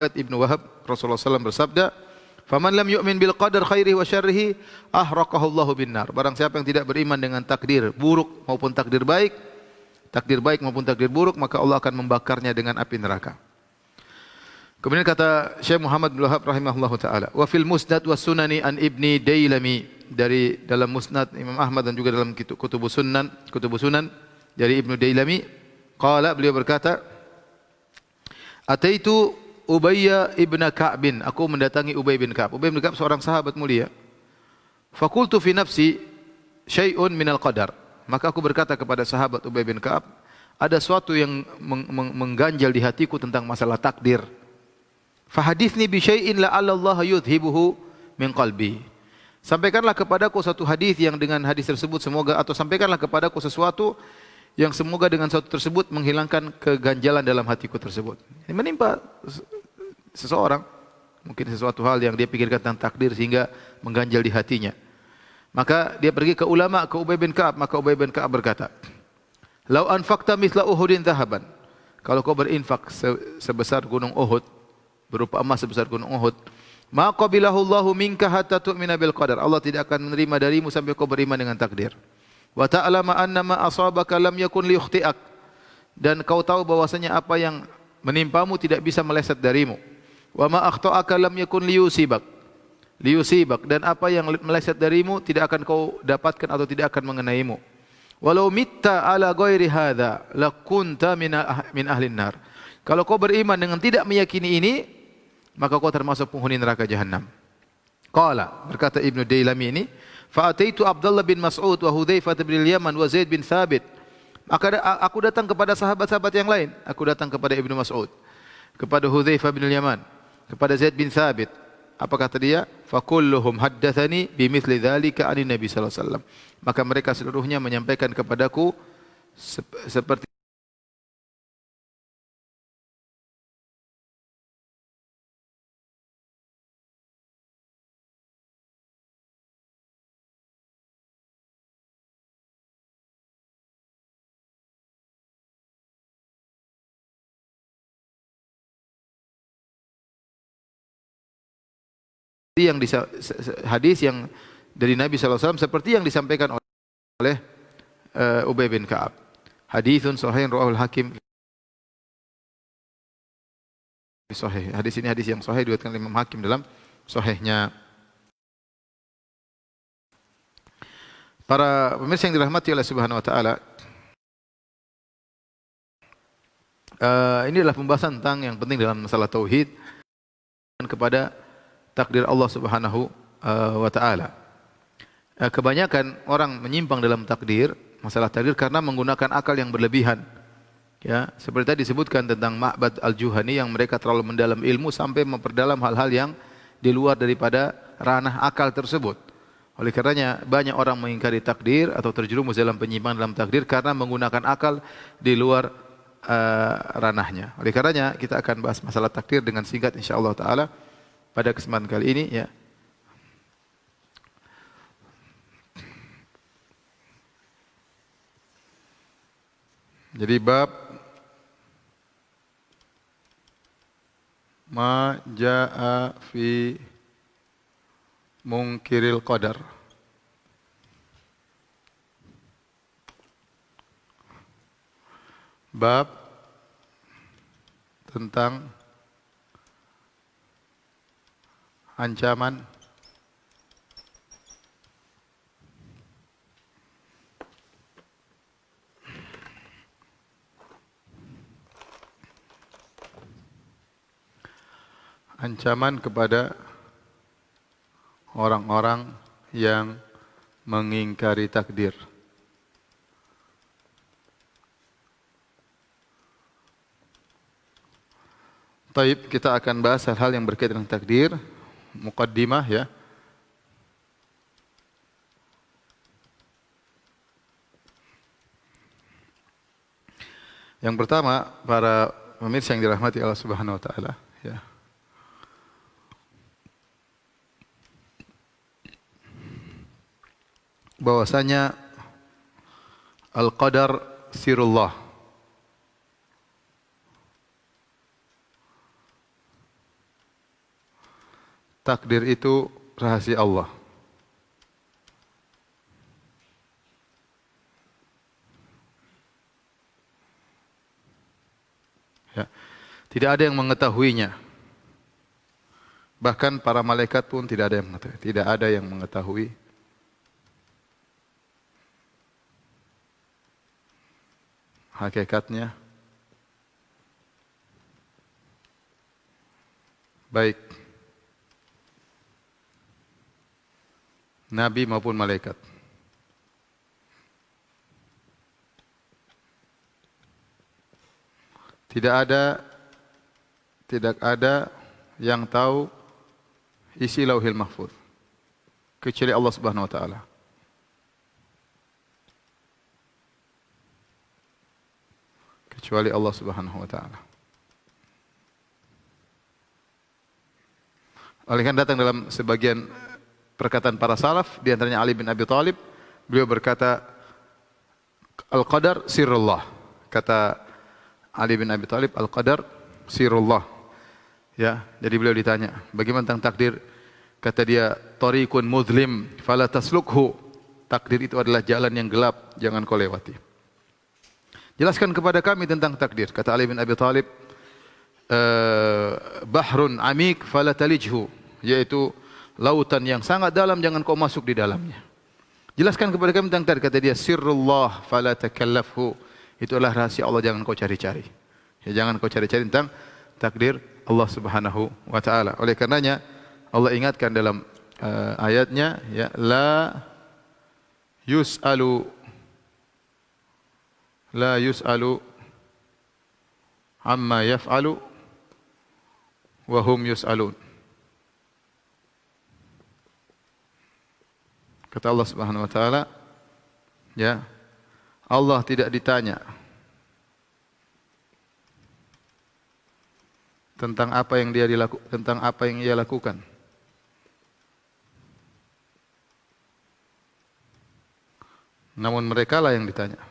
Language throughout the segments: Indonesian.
Ibnu Wahab, Rasulullah SAW bersabda, "Faman lam yu'min bil qadar khairihi wa syarrihi, ahraqahu Allahu binnar." Barang siapa yang tidak beriman dengan takdir buruk maupun takdir baik maupun takdir buruk, maka Allah akan membakarnya dengan api neraka. Kemudian kata Syekh Muhammad bin Wahab rahimahullahu taala, "Wa fil musnad was sunani an Ibni Dailami." Dari dalam musnad Imam Ahmad dan juga dalam kutubus sunan dari Ibnu Dailami, qala, beliau berkata, "Ataitu Ubayy ibn Ka'bin." Aku mendatangi Ubay bin Ka'ab. Ubay bin Ka'ab seorang sahabat mulia. Fakultu fi nafsi syai'un minal qadar. Maka aku berkata kepada sahabat Ubay bin Ka'ab, ada sesuatu yang mengganjal di hatiku tentang masalah takdir. Fahadithni bi syai'in la'alla Allah yudhibuhu min qalbi. Sampaikanlah kepadaku satu hadis yang dengan hadis tersebut sampaikanlah kepadaku sesuatu yang semoga dengan sesuatu tersebut menghilangkan keganjalan dalam hatiku tersebut. Ini menimpa seseorang, mungkin sesuatu hal yang dia pikirkan tentang takdir sehingga mengganjal di hatinya. Maka dia pergi ke ulama, ke Ubay bin Ka'ab. Maka Ubay bin Ka'ab berkata, "Lau anfaqta mithla Uhudin dhahaban." Kalau kau berinfak sebesar gunung Uhud, berupa emas sebesar gunung Uhud, "ma qabilahu Allahu minka hatta tu'mina bil qadar." Allah tidak akan menerima darimu sampai kau beriman dengan takdir. "Wa ta'lama anna ma asabaka lam yakun liyukhti'ak." Dan kau tahu bahwasanya apa yang menimpamu tidak bisa meleset darimu. "Wa ma akhta'aka lam yakun liyusibak." Dan apa yang meleset darimu tidak akan kau dapatkan atau tidak akan mengenaimu. "Walau mitta ala ghairi hadza lakunta min ahlin nar." Kalau kau beriman dengan tidak meyakini ini, maka kau termasuk penghuni neraka jahanam. Qala, berkata Ibnu Dailami ini, "Fa'ataitu Abdullah bin Mas'ud wa Hudzaifah bin Yaman wa Zaid bin Thabit." Maka aku datang kepada sahabat-sahabat yang lain. Aku datang kepada Ibnu Mas'ud, kepada Hudzaifah bin Yaman, kepada Zaid bin Thabit. Apa kata dia? "Fakulluhum haddatsani bimithli dzalika 'anin Nabi sallallahu alaihi wasallam." Maka mereka seluruhnya menyampaikan kepadaku seperti hadis yang dari Nabi SAW seperti yang disampaikan oleh Ubay bin Ka'ab. Haditsun sahihun rawahul Hakim fi sahih. Hadis ini hadis yang sahih diriwayatkan oleh Imam Hakim dalam sahihnya. Para pemirsa yang dirahmati oleh Subhanahu wa taala, ini adalah pembahasan tentang yang penting dalam masalah tauhid kepada takdir Allah Subhanahu wa taala. Kebanyakan orang menyimpang dalam masalah takdir karena menggunakan akal yang berlebihan. Ya, seperti tadi disebutkan tentang Ma'bad Al-Juhani yang mereka terlalu mendalam ilmu sampai memperdalam hal-hal yang di luar daripada ranah akal tersebut. Oleh karenanya banyak orang mengingkari takdir atau terjerumus dalam penyimpangan dalam takdir karena menggunakan akal di luar ranahnya. Oleh karenanya kita akan bahas masalah takdir dengan singkat insyaallah taala pada kesempatan kali ini ya. Jadi bab ma jaa fi munkiril qadar. Bab tentang ancaman kepada orang-orang yang mengingkari takdir. Taib, kita akan bahas hal-hal yang berkaitan dengan takdir, muqaddimah ya. Yang pertama, para pemirsa yang dirahmati Allah Subhanahu wa taala, ya. Bahwasanya al-qadar sirullah. takdir itu rahasia Allah. Ya. Tidak ada yang mengetahuinya. Bahkan para malaikat pun tidak ada yang mengetahui. Tidak ada yang mengetahui. Hakikatnya. Baik nabi maupun malaikat. Tidak ada yang tahu isi Lauhil Mahfuz kecuali Allah Subhanahu wa taala. Kecuali Allah Subhanahu wa taala. Oleh karena datang dalam sebagian perkataan para salaf, di antaranya Ali bin Abi Thalib, beliau berkata, Al-Qadar sirrullah. Kata Ali bin Abi Thalib, Al-Qadar sirrullah. Ya, jadi beliau ditanya, bagaimana tentang takdir? Kata dia, tariqun muzlim fala taslukhu. Takdir itu adalah jalan yang gelap, jangan kau lewati. Jelaskan kepada kami tentang takdir. Kata Ali bin Abi Thalib, bahrun amik fala talijhu, yaitu lautan yang sangat dalam, jangan kau masuk di dalamnya. Jelaskan kepada kami tentang takdir. Kata dia, sirrullah fala takallafhu, itu adalah rahasia Allah, jangan kau cari-cari. Ya, jangan kau cari-cari tentang takdir Allah Subhanahu wa taala. Oleh karenanya Allah ingatkan dalam ayatnya, ya, la yus'alu amma yaf'alu wa hum yus'alun. Kata Allah Subhanahu wa taala, ya, Allah tidak ditanya tentang apa yang ia lakukan. Namun merekalah yang ditanya.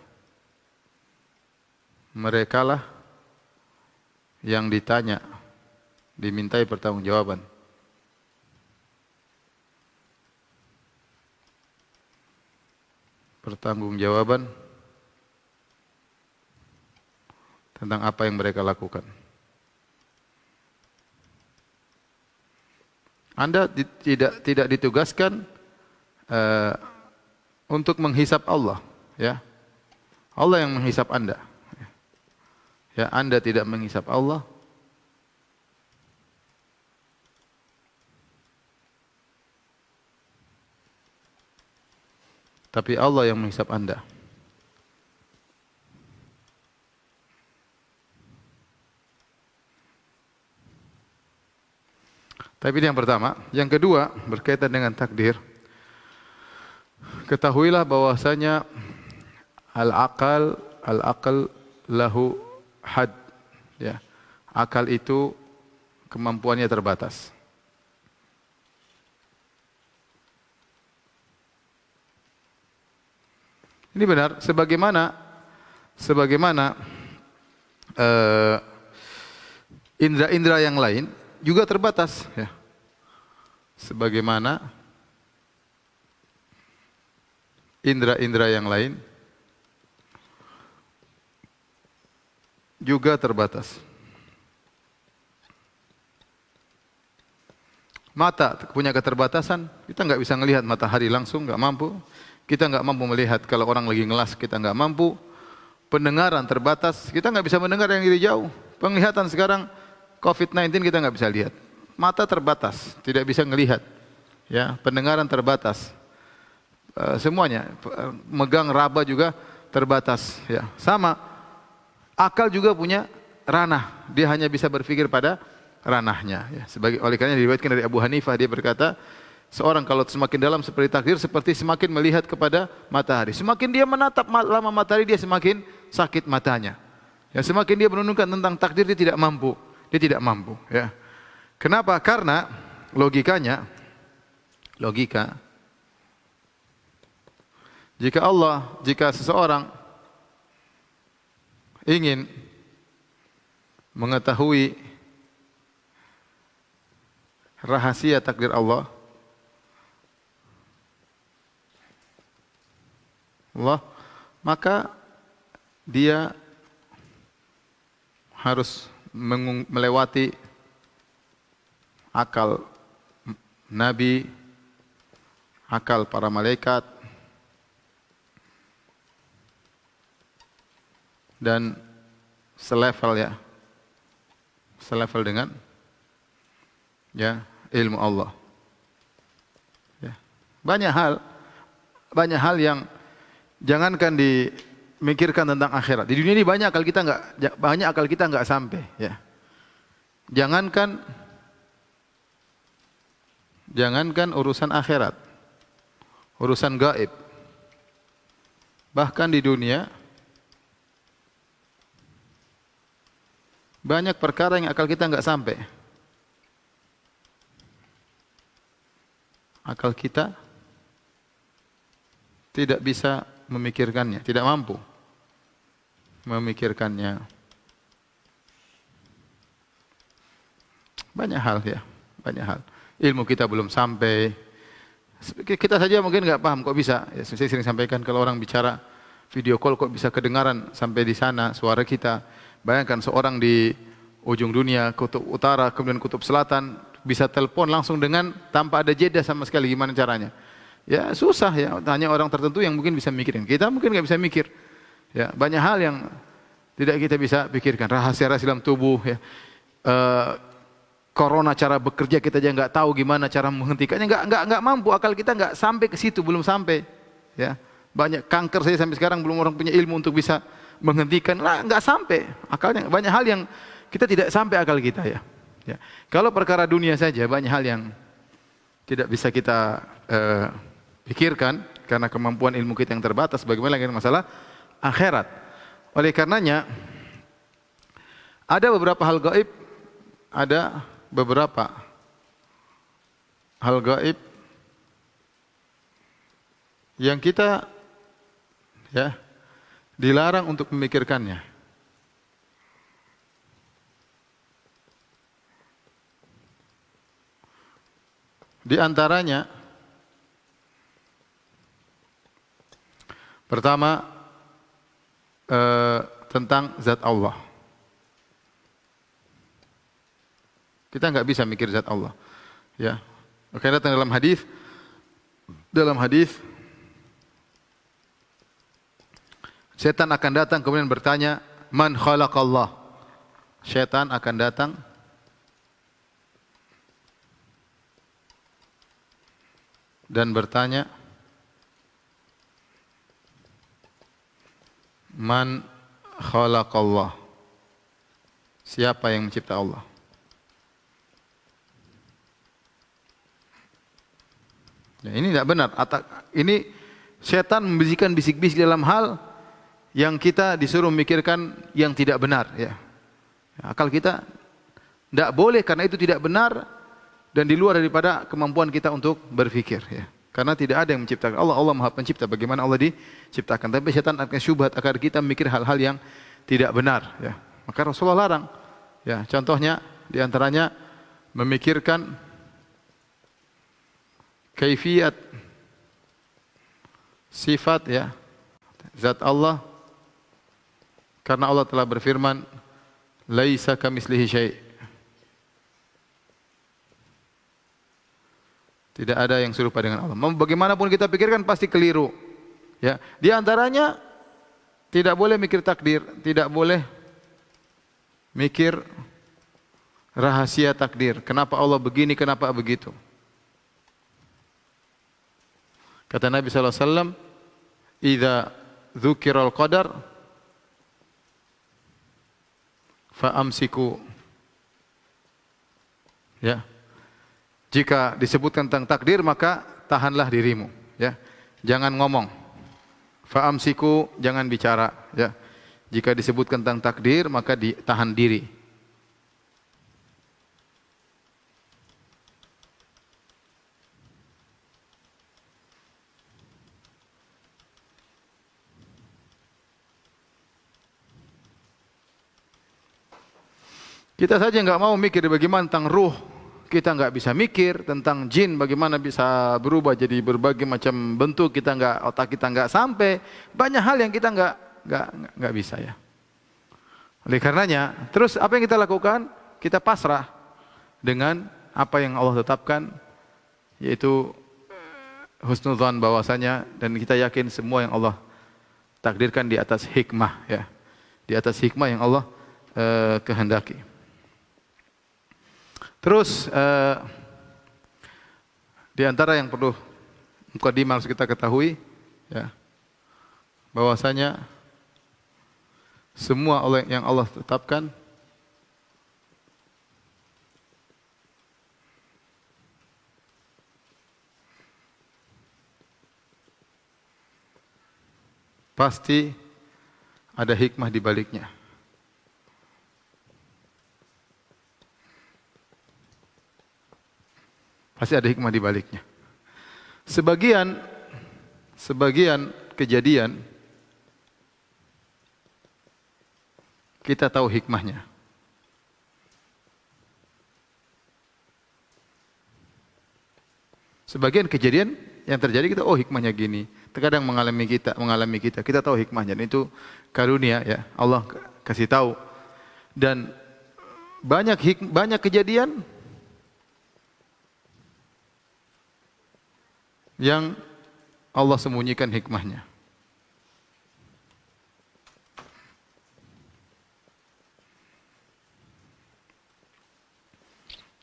Merekalah yang ditanya, dimintai pertanggungjawaban. Pertanggungjawaban tentang apa yang mereka lakukan. Anda tidak ditugaskan untuk menghisap Allah, ya. Allah yang menghisap Anda. Ya, Anda tidak menghisap Allah. Tapi Allah yang menghisap Anda. Tapi ini yang pertama. Yang kedua, berkaitan dengan takdir. Ketahuilah bahwasanya al-aqal lahu had. Ya. Akal itu kemampuannya terbatas. Ini benar, sebagaimana indra-indra yang lain juga terbatas, ya. Sebagaimana indra-indra yang lain juga terbatas. Mata punya keterbatasan, kita nggak bisa melihat matahari langsung, nggak mampu. Kita nggak mampu melihat kalau orang lagi ngelas, kita nggak mampu. Pendengaran terbatas, kita nggak bisa mendengar yang dari jauh. Penglihatan sekarang COVID-19 kita nggak bisa lihat. Mata terbatas, tidak bisa melihat. Ya, pendengaran terbatas. Semuanya, megang raba juga terbatas. Ya, sama. Akal juga punya ranah. Dia hanya bisa berpikir pada ranahnya. Ya, oleh karena diriwayatkan dari Abu Hanifah, dia berkata, seorang kalau semakin dalam seperti takdir, seperti semakin melihat kepada matahari. Semakin dia menatap lama matahari, dia semakin sakit matanya. Ya, semakin dia menunjukkan tentang takdir, dia tidak mampu. Dia tidak mampu. Ya. Kenapa? Karena logika, jika seseorang ingin mengetahui rahasia takdir Allah, maka dia harus melewati akal Nabi, akal para malaikat, dan selevel dengan ilmu Allah. Ya. Banyak hal yang jangankan dimikirkan tentang akhirat. Di dunia ini banyak akal kita nggak sampai. Ya. Jangankan urusan akhirat, urusan gaib. Bahkan di dunia banyak perkara yang akal kita nggak sampai. Akal kita tidak bisa memikirkannya, tidak mampu memikirkannya. Banyak hal. Ilmu kita belum sampai. Kita saja mungkin nggak paham kok bisa. Ya, saya sering sampaikan kalau orang bicara video call kok bisa kedengaran sampai di sana suara kita. Bayangkan seorang di ujung dunia, kutub utara, kemudian kutub selatan, bisa telepon langsung tanpa ada jeda sama sekali. Gimana caranya? Ya susah ya, hanya orang tertentu yang mungkin bisa mikirin. Kita mungkin nggak bisa mikir. Ya, banyak hal yang tidak kita bisa pikirkan. Rahasia-rahasia dalam tubuh. Ya. Corona cara bekerja kita aja nggak tahu gimana cara menghentikannya. Nggak mampu. Akal kita nggak sampai ke situ, belum sampai. Ya. Banyak kanker saya sampai sekarang belum orang punya ilmu untuk bisa menghentikan. Nggak sampai. Akalnya banyak hal yang kita tidak sampai akal kita ya. Ya. Kalau perkara dunia saja banyak hal yang tidak bisa kita pikirkan karena kemampuan ilmu kita yang terbatas. Bagaimana lagi masalah akhirat? Oleh karenanya ada beberapa hal gaib, yang kita dilarang untuk memikirkannya. Di antaranya pertama tentang zat Allah. Kita nggak bisa mikir zat Allah. Ya. Oke, datang dalam hadis setan akan datang kemudian bertanya, "Man khalaqallah?" Setan akan datang dan bertanya, "Man khalaqallah?" Siapa yang mencipta Allah? Ya, ini tidak benar. Ini setan membisikkan bisik-bisik dalam hal yang kita disuruh memikirkan yang tidak benar. Ya. Akal kita tidak boleh karena itu tidak benar dan di luar daripada kemampuan kita untuk berfikir. Ya. Karena tidak ada yang menciptakan Allah. Allah Maha Pencipta. Bagaimana Allah diciptakan? Tapi setan akan syubhat agar kita memikir hal-hal yang tidak benar. Ya. Maka Rasulullah larang. Ya, contohnya diantaranya memikirkan kaifiyat sifat zat Allah, karena Allah telah berfirman, laisa kamitslihi syai'. Tidak ada yang serupa dengan Allah. Bagaimanapun kita pikirkan pasti keliru. Ya, di antaranya tidak boleh mikir takdir, tidak boleh mikir rahasia takdir. Kenapa Allah begini, kenapa begitu? Kata Nabi sallallahu alaihi wasallam, "Idza dzukiral qadar fa amsiku." Ya. Jika disebutkan tentang takdir maka tahanlah dirimu, ya. Jangan ngomong. Fa amsiku, jangan bicara, ya. Jika disebutkan tentang takdir maka ditahan diri. Kita saja nggak mau mikir bagaimana tentang ruh, kita nggak bisa mikir tentang jin bagaimana bisa berubah jadi berbagai macam bentuk, otak kita nggak sampai, banyak hal yang kita nggak bisa ya. Oleh karenanya, terus apa yang kita lakukan? Kita pasrah dengan apa yang Allah tetapkan, yaitu husnudzan bahwasanya, dan kita yakin semua yang Allah takdirkan di atas hikmah ya, di atas hikmah yang Allah kehendaki. Terus di antara yang perlu mukadimah harus kita ketahui ya, bahwasanya semua yang Allah tetapkan pasti ada hikmah di baliknya. Pasti ada hikmah di baliknya. Sebagian kejadian kita tahu hikmahnya. Sebagian kejadian yang terjadi kita hikmahnya gini. Terkadang mengalami kita tahu hikmahnya. Dan itu karunia ya, Allah kasih tahu. Dan banyak kejadian yang Allah sembunyikan hikmahnya.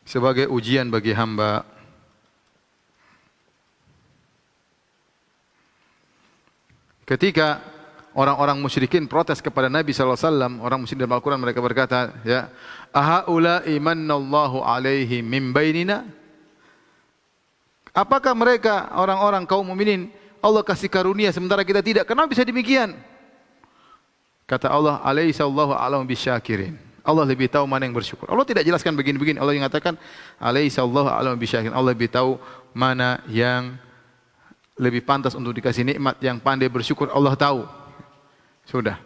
Sebagai ujian bagi hamba. Ketika orang-orang musyrikin protes kepada Nabi SAW, orang musyrik dalam Al-Quran mereka berkata, ya, ahaula'i mannallahu alaihi min bainina. Apakah mereka orang-orang kaum mukminin Allah kasih karunia sementara kita tidak? Kenapa bisa demikian? Kata Allah, alaihissallahu a'lamu bisyakirin. Allah lebih tahu mana yang bersyukur. Allah tidak jelaskan begini-begini. Allah yang mengatakan alaihissallahu a'lamu bisyakirin. Allah lebih tahu mana yang lebih pantas untuk dikasih nikmat, yang pandai bersyukur. Allah tahu. Sudah.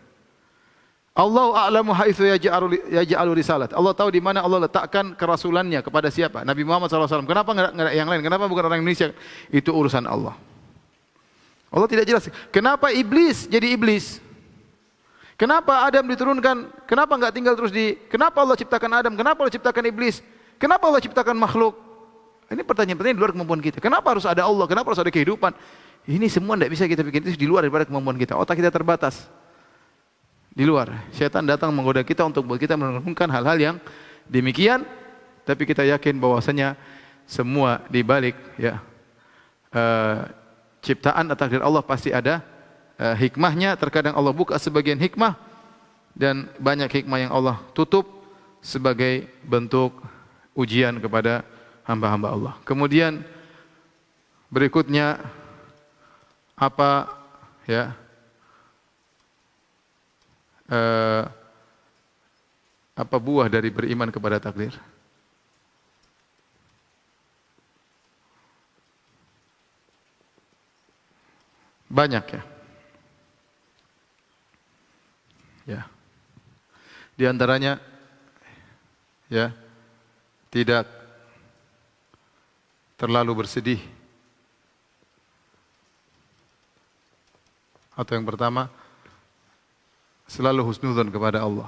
Allahu a'lamu haitsu yaj'alu risalat. Allah tahu di mana Allah letakkan kerasulannya kepada siapa? Nabi Muhammad SAW. Kenapa enggak yang lain? Kenapa bukan orang Indonesia? Itu urusan Allah. Allah tidak jelas. Kenapa iblis jadi iblis? Kenapa Adam diturunkan? Kenapa enggak tinggal terus kenapa Allah ciptakan Adam? Kenapa Allah ciptakan iblis? Kenapa Allah ciptakan makhluk? Ini pertanyaan-pertanyaan di luar kemampuan kita. Kenapa harus ada Allah? Kenapa harus ada kehidupan? Ini semua tidak bisa kita pikir, itu di luar daripada kemampuan kita. Otak kita terbatas. Di luar, syaitan datang menggoda kita untuk buat kita merenungkan hal-hal yang demikian, tapi kita yakin bahwasanya semua di balik ya ciptaan atau takdir Allah pasti ada hikmahnya. Terkadang Allah buka sebagian hikmah dan banyak hikmah yang Allah tutup sebagai bentuk ujian kepada hamba-hamba Allah. Kemudian berikutnya apa ya? Apa buah dari beriman kepada takdir? Banyak ya. Ya. Di antaranya ya, tidak terlalu bersedih. Atau yang pertama, selalu husnudzon kepada Allah.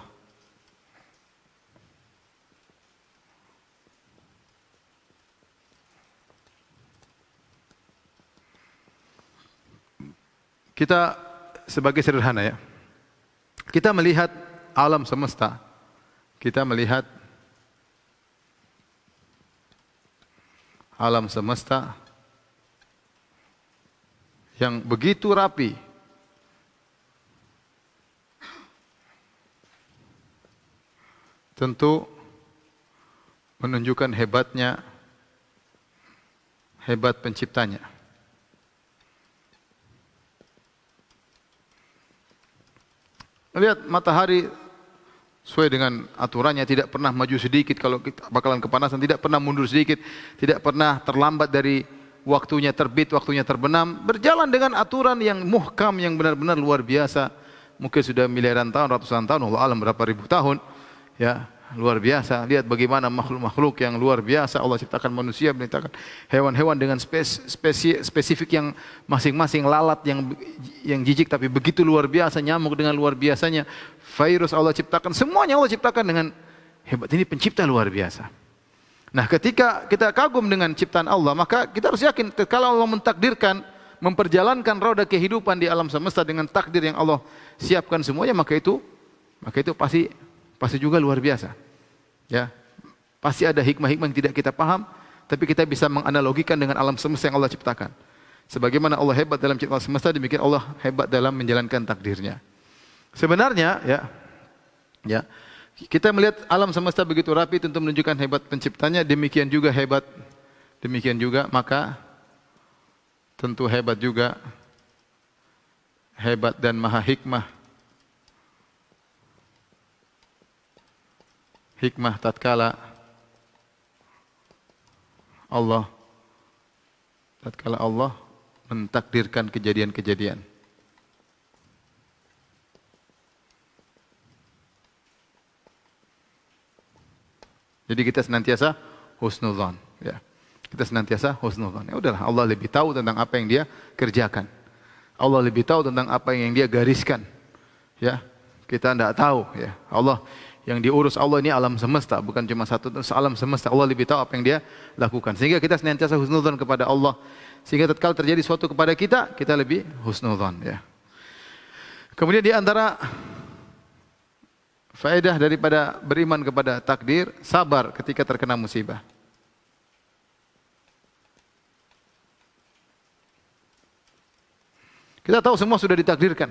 Kita sebagai sederhana ya, kita melihat alam semesta, kita melihat alam semesta yang begitu rapi, tentu menunjukkan hebat penciptanya. Lihat matahari sesuai dengan aturannya, tidak pernah maju sedikit kalau kita bakalan kepanasan, tidak pernah mundur sedikit, tidak pernah terlambat dari waktunya terbit, waktunya terbenam, berjalan dengan aturan yang muhkam, yang benar-benar luar biasa. Mungkin sudah miliaran tahun, ratusan tahun, Allah alam berapa ribu tahun. Ya, luar biasa. Lihat bagaimana makhluk-makhluk yang luar biasa. Allah ciptakan manusia, menciptakan hewan-hewan dengan spesifik yang masing-masing, lalat yang jijik tapi begitu luar biasa, nyamuk dengan luar biasanya, virus Allah ciptakan, semuanya Allah ciptakan dengan hebat. Ini pencipta luar biasa. Nah, ketika kita kagum dengan ciptaan Allah, maka kita harus yakin kalau Allah mentakdirkan memperjalankan roda kehidupan di alam semesta dengan takdir yang Allah siapkan semuanya, maka itu pasti juga luar biasa. Ya. Pasti ada hikmah-hikmah yang tidak kita paham, tapi kita bisa menganalogikan dengan alam semesta yang Allah ciptakan. Sebagaimana Allah hebat dalam ciptaan semesta, demikian Allah hebat dalam menjalankan takdirnya. Sebenarnya ya, kita melihat alam semesta begitu rapi tentu menunjukkan hebat penciptanya, demikian juga maka tentu hebat juga, hebat dan maha hikmah. Hikmah tatkala Allah mentakdirkan kejadian-kejadian. Jadi kita senantiasa husnuzan, ya. Kita senantiasa husnuzan. Ya udahlah, Allah lebih tahu tentang apa yang Dia kerjakan. Allah lebih tahu tentang apa yang Dia gariskan. Ya, kita tidak tahu. Ya, Allah yang diurus Allah ini alam semesta, bukan cuma satu alam semesta. Allah lebih tahu apa yang Dia lakukan. Sehingga kita senantiasa husnuzan kepada Allah. Sehingga tatkala terjadi sesuatu kepada kita, kita lebih husnuzan. Ya. Kemudian di antara faedah daripada beriman kepada takdir, sabar ketika terkena musibah. Kita tahu semua sudah ditakdirkan.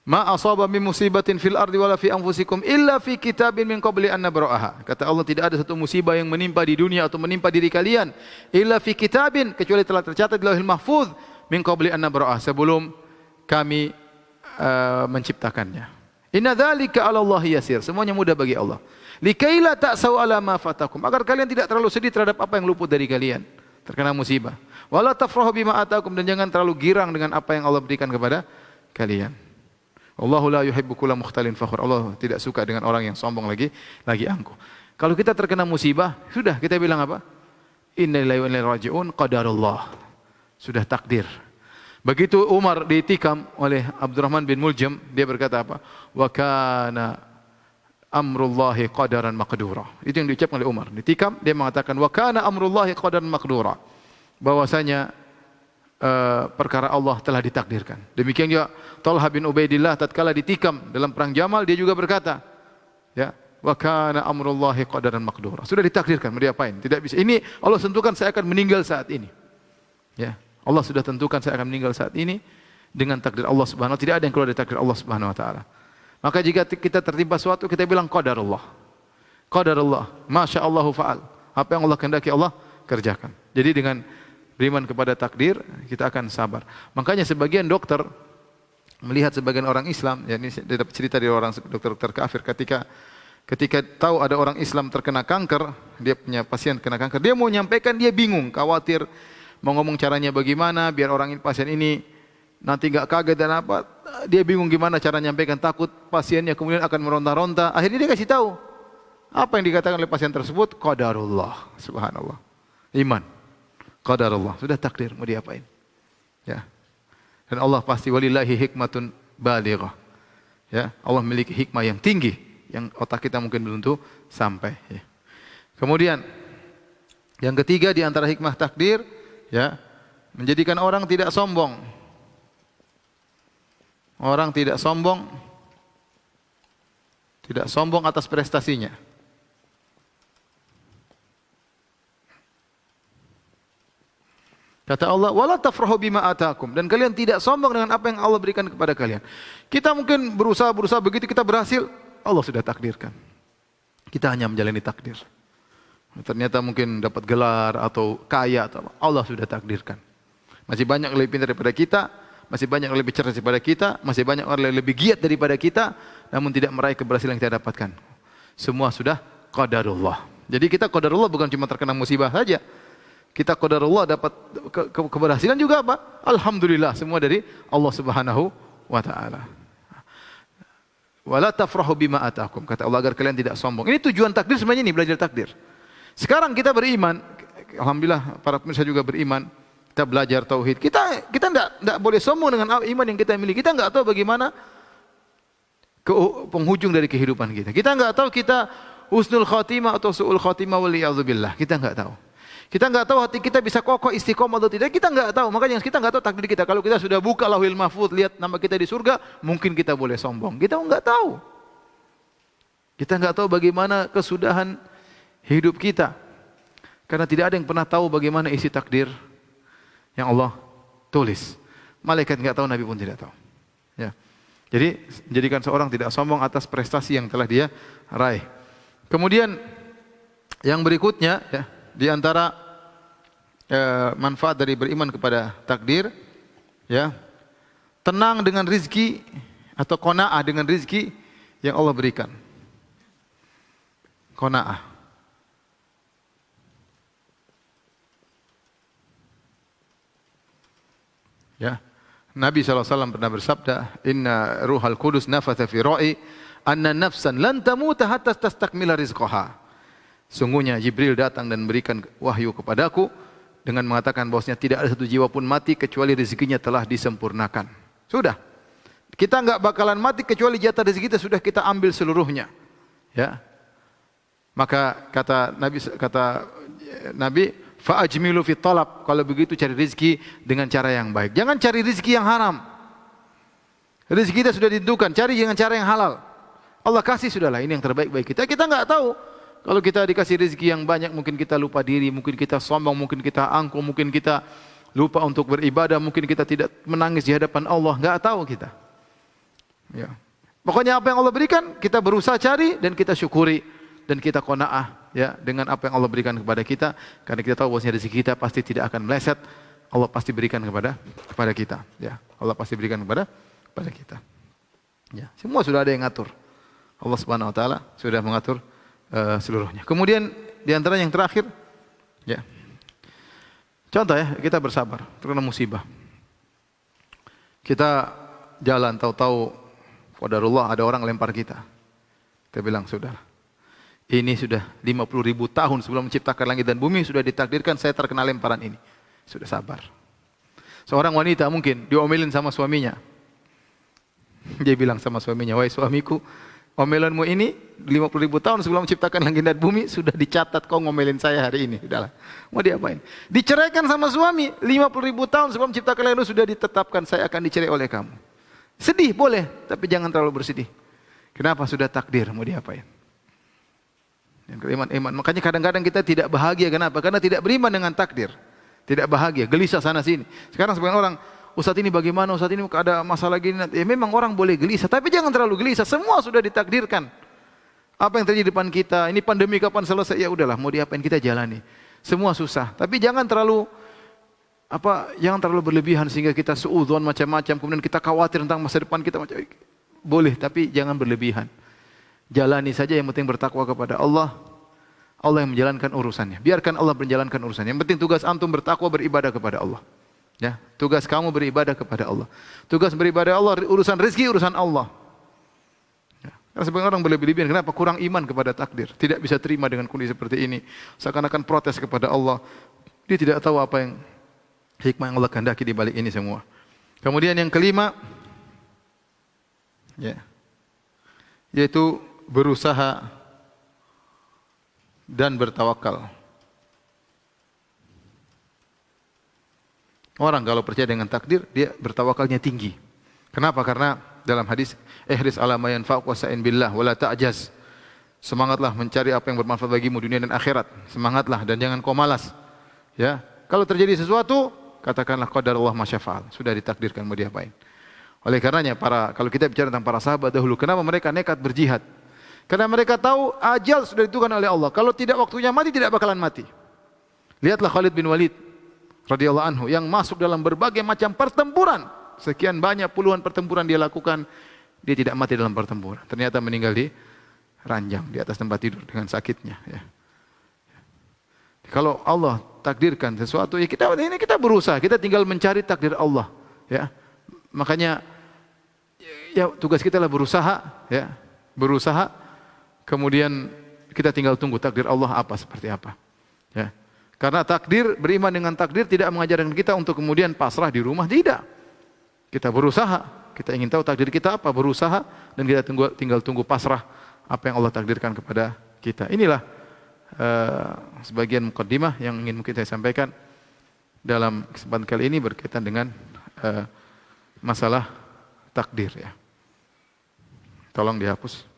Ma asaba min musibatin fil ardi wala fi anfusikum illa fi kitabin min qabli an nabra'aha. Kata Allah, tidak ada satu musibah yang menimpa di dunia atau menimpa diri kalian illa fi kitabin, kecuali telah tercatat di Lauhil Mahfuz, min qabli an nabra'aha, sebelum kami menciptakannya. Inna dzalika 'ala Allah yasir. Semuanya mudah bagi Allah. Likaila ta'sau 'ala ma fatakum. Agar kalian tidak terlalu sedih terhadap apa yang luput dari kalian terkena musibah. Wala tafrahu bima atakum, dan jangan terlalu girang dengan apa yang Allah berikan kepada kalian. Allahu la yuhibbu kulla mukhtalin fakhur. Allah tidak suka dengan orang yang sombong lagi angkuh. Kalau kita terkena musibah, sudah kita bilang apa? Inna lillahi wa inna ilaihi raji'un, qadarullah. Sudah takdir. Begitu Umar ditikam oleh Abdurrahman bin Muljam, dia berkata apa? Wa kana amrullahi qadaran maqdura. Itu yang diucapkan oleh Umar. Ditikam, dia mengatakan wa kana amrullahi qadaran maqdura. Bahwasanya perkara Allah telah ditakdirkan. Demikian juga Talha bin Ubaidillah tatkala ditikam dalam perang Jamal, dia juga berkata, ya, wa kana amrullahi qadaran maqdura. Sudah ditakdirkan, mau diapain? Tidak bisa. Ini Allah tentukan saya akan meninggal saat ini. Ya, Allah sudah tentukan saya akan meninggal saat ini dengan takdir Allah Subhanahu wa taala. Tidak ada yang keluar dari takdir Allah Subhanahu wa taala. Maka jika kita tertimpa suatu, kita bilang qadarullah. Qadarullah, masyaallahu fa'al. Apa yang Allah kehendaki Allah kerjakan. Jadi dengan beriman kepada takdir, kita akan sabar. Makanya sebagian dokter melihat sebagian orang Islam, ya ini dapat cerita dari orang dokter kafir, ketika tahu ada orang Islam terkena kanker, dia punya pasien kena kanker, dia mau menyampaikan, dia bingung, khawatir mau ngomong caranya bagaimana biar pasien ini nanti enggak kaget dan apa. Dia bingung gimana cara menyampaikan, takut pasiennya kemudian akan meronta-ronta. Akhirnya dia kasih tahu apa yang dikatakan oleh pasien tersebut, qadarullah, subhanallah. Iman. Qadarullah, sudah takdir, mau diapain? Ya. Dan Allah pasti walillahi hikmatun balighah. Ya, Allah memiliki hikmah yang tinggi yang otak kita mungkin belum tentu sampai, ya. Kemudian yang ketiga di antara hikmah takdir, ya, menjadikan orang tidak sombong. Orang tidak sombong atas prestasinya. Kata Allah, wala tafrahu bima atakum, dan kalian tidak sombong dengan apa yang Allah berikan kepada kalian. Kita mungkin berusaha begitu kita berhasil, Allah sudah takdirkan. Kita hanya menjalani takdir. Ternyata mungkin dapat gelar atau kaya atau Allah sudah takdirkan. Masih banyak yang lebih pintar daripada kita, masih banyak yang lebih cerdas daripada kita, masih banyak orang yang lebih giat daripada kita, namun tidak meraih keberhasilan yang kita dapatkan. Semua sudah qadarullah. Jadi kita qadarullah bukan cuma terkena musibah saja. Kita qadarullah dapat keberhasilan juga apa? Alhamdulillah, semua dari Allah Subhanahu wa taala. Wala tafrahu bima atakum. Kata Allah agar kalian tidak sombong. Ini tujuan takdir sebenarnya, ini belajar takdir. Sekarang kita beriman, alhamdulillah para pemirsa juga beriman. Kita belajar tauhid. Kita enggak boleh sombong dengan iman yang kita miliki. Kita enggak tahu bagaimana penghujung dari kehidupan kita. Kita enggak tahu kita husnul khatimah atau su'ul khatimah waliyadzubillah. Kita enggak tahu. Kita enggak tahu hati kita bisa kokoh istiqomah atau tidak. Kita enggak tahu. Makanya kita enggak tahu takdir kita. Kalau kita sudah buka Lauhul Mahfuz, lihat nama kita di surga, mungkin kita boleh sombong. Kita enggak tahu. Kita enggak tahu bagaimana kesudahan hidup kita. Karena tidak ada yang pernah tahu bagaimana isi takdir yang Allah tulis. Malaikat enggak tahu, Nabi pun tidak tahu. Ya. Jadi, menjadikan seorang tidak sombong atas prestasi yang telah dia raih. Kemudian yang berikutnya, ya, di antara manfaat dari beriman kepada takdir, ya, tenang dengan rizki atau qanaah dengan rizki yang Allah berikan. Qanaah. Ya, Nabi SAW pernah bersabda, Inna ruhal kudus nafatha fi ra'i anna nafsan lan tamuta hatta tastakmila rizqaha. Sungguhnya Jibril datang dan memberikan wahyu kepadaku dengan mengatakan bahwasanya tidak ada satu jiwa pun mati kecuali rezekinya telah disempurnakan. Sudah. Kita enggak bakalan mati kecuali jatah rezeki kita sudah kita ambil seluruhnya. Ya. Maka kata Nabi, fa ajmilu fi talab. Kalau begitu cari rezeki dengan cara yang baik. Jangan cari rezeki yang haram. Rezeki kita sudah ditentukan, cari dengan cara yang halal. Allah kasih sudahlah, ini yang terbaik bagi kita. Kita enggak tahu. Kalau kita dikasih rezeki yang banyak, mungkin kita lupa diri, mungkin kita sombong, mungkin kita angkuh, mungkin kita lupa untuk beribadah, mungkin kita tidak menangis di hadapan Allah. Enggak tahu kita. Ya. Pokoknya apa yang Allah berikan, kita berusaha cari dan kita syukuri dan kita qanaah, ya, dengan apa yang Allah berikan kepada kita, karena kita tahu bahwasanya rezeki kita pasti tidak akan meleset. Allah pasti berikan kepada kita. Ya. Allah pasti berikan kepada kita. Ya. Semua sudah ada yang ngatur. Allah Subhanahu Wa Taala sudah mengatur seluruhnya. Kemudian di antara yang terakhir, ya, contoh ya, kita bersabar terkena musibah. Kita jalan, tahu-tahu qadarullah ada orang lempar kita. Kita bilang sudah, ini sudah 50.000 tahun sebelum menciptakan langit dan bumi sudah ditakdirkan saya terkena lemparan ini. Sudah sabar. Seorang wanita mungkin diomelin sama suaminya. Dia bilang sama suaminya, wahai suamiku, omelanmu ini 50.000 tahun sebelum menciptakan langit dan bumi sudah dicatat kau ngomelin saya hari ini. Sudahlah. Mau diapain? Diceraikan sama suami 50.000 tahun sebelum menciptakan langit dan bumi sudah ditetapkan saya akan dicerai oleh kamu. Sedih boleh, tapi jangan terlalu bersedih. Kenapa? Sudah takdir, mau diapain? Yang iman. Makanya kadang-kadang kita tidak bahagia. Kenapa? Karena tidak beriman dengan takdir. Tidak bahagia, gelisah sana sini. Sekarang sebagian orang, Ustaz ini bagaimana, Ustaz ini ada masalah gini. Ya memang orang boleh gelisah, tapi jangan terlalu gelisah. Semua sudah ditakdirkan. Apa yang terjadi di depan kita, ini pandemi kapan selesai? Ya udahlah, mau diapain kita jalani. Semua susah, tapi jangan terlalu berlebihan sehingga kita suudzon macam-macam. Kemudian kita khawatir tentang masa depan kita. Boleh, tapi jangan berlebihan. Jalani saja, yang penting bertakwa kepada Allah. Allah yang menjalankan urusannya. Biarkan Allah menjalankan urusannya. Yang penting tugas antum bertakwa, beribadah kepada Allah. Ya, tugas kamu beribadah kepada Allah. Tugas beribadah Allah, urusan rezeki, urusan Allah. Ya. Karena sebagian orang berlebihan, kenapa? Kurang iman kepada takdir. Tidak bisa terima dengan kondisi seperti ini. Seakan-akan protes kepada Allah. Dia tidak tahu apa yang hikmah yang Allah kehendaki di balik ini semua. Kemudian yang kelima, ya, yaitu berusaha dan bertawakal. Orang kalau percaya dengan takdir, dia bertawakalnya tinggi. Kenapa? Karena dalam hadis, ihris ala ma yanfa'uk wasta'in billah wala ta'jaz. Semangatlah mencari apa yang bermanfaat bagimu dunia dan akhirat. Semangatlah dan jangan kau malas. Ya, kalau terjadi sesuatu, katakanlah qadarullah ma syafa'al. Sudah ditakdirkan, mau diapain. Oleh karenanya kalau kita bicara tentang para sahabat dahulu, kenapa mereka nekat berjihad? Karena mereka tahu ajal sudah ditentukan oleh Allah. Kalau tidak waktunya mati, tidak bakalan mati. Lihatlah Khalid bin Walid radhiyallahu anhu yang masuk dalam berbagai macam pertempuran. Sekian banyak puluhan pertempuran dia lakukan, dia tidak mati dalam pertempuran. Ternyata meninggal di ranjang di atas tempat tidur dengan sakitnya, ya. Kalau Allah takdirkan sesuatu, ya kita berusaha, kita tinggal mencari takdir Allah, ya. Makanya ya tugas kita adalah berusaha, ya, berusaha. Kemudian kita tinggal tunggu takdir Allah apa seperti apa. Ya. Karena takdir, beriman dengan takdir tidak mengajarkan kita untuk kemudian pasrah di rumah, tidak. Kita berusaha, kita ingin tahu takdir kita apa, berusaha, dan kita tinggal tunggu pasrah apa yang Allah takdirkan kepada kita. Inilah sebagian mukaddimah yang ingin mungkin saya sampaikan dalam kesempatan kali ini berkaitan dengan masalah takdir, ya. Tolong dihapus.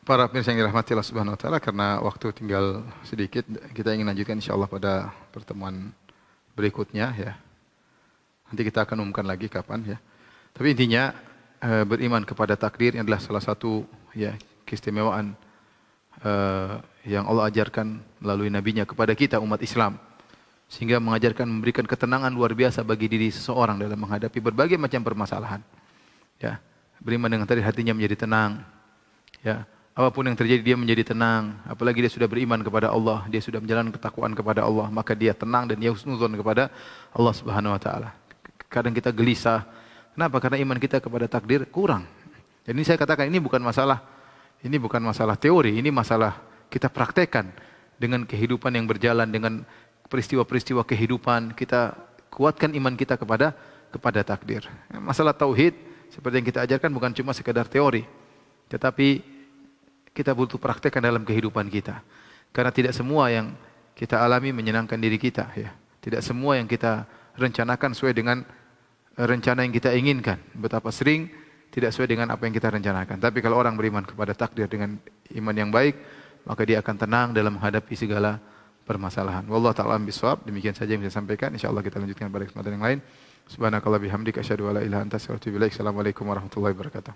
Para pemirsa yang dirahmati Allah Subhanahu wa taala, karena waktu tinggal sedikit, kita ingin lanjutkan insyaallah pada pertemuan berikutnya, ya. Nanti kita akan umumkan lagi kapan, ya. Tapi intinya beriman kepada takdir adalah salah satu, ya, keistimewaan yang Allah ajarkan melalui nabinya kepada kita umat Islam, sehingga mengajarkan, memberikan ketenangan luar biasa bagi diri seseorang dalam menghadapi berbagai macam permasalahan. Ya, beriman dengan takdir hatinya menjadi tenang. Ya, apapun yang terjadi dia menjadi tenang. Apalagi dia sudah beriman kepada Allah, dia sudah menjalankan ketakwaan kepada Allah, maka dia tenang dan dia husnudzon kepada Allah Subhanahu wa taala. Kadang kita gelisah. Kenapa? Karena iman kita kepada takdir kurang. Dan ini saya katakan, ini bukan masalah teori, ini masalah kita praktekkan dengan kehidupan yang berjalan, dengan peristiwa-peristiwa kehidupan. Kita kuatkan iman kita kepada takdir. Masalah tauhid seperti yang kita ajarkan bukan cuma sekedar teori, tetapi kita butuh praktekkan dalam kehidupan kita. Karena tidak semua yang kita alami menyenangkan diri kita, ya. Tidak semua yang kita rencanakan sesuai dengan rencana yang kita inginkan. Betapa sering tidak sesuai dengan apa yang kita rencanakan. Tapi kalau orang beriman kepada takdir dengan iman yang baik, maka dia akan tenang dalam menghadapi segala permasalahan. Wallahu ta'ala bishawab. Demikian saja yang saya sampaikan. Insyaallah kita lanjutkan pada kesempatan yang lain. Subhanakallah bihamdika asyhadu an la ilaha illa anta astaghfiruka wa atubu ilaik. Assalamualaikum warahmatullahi wabarakatuh.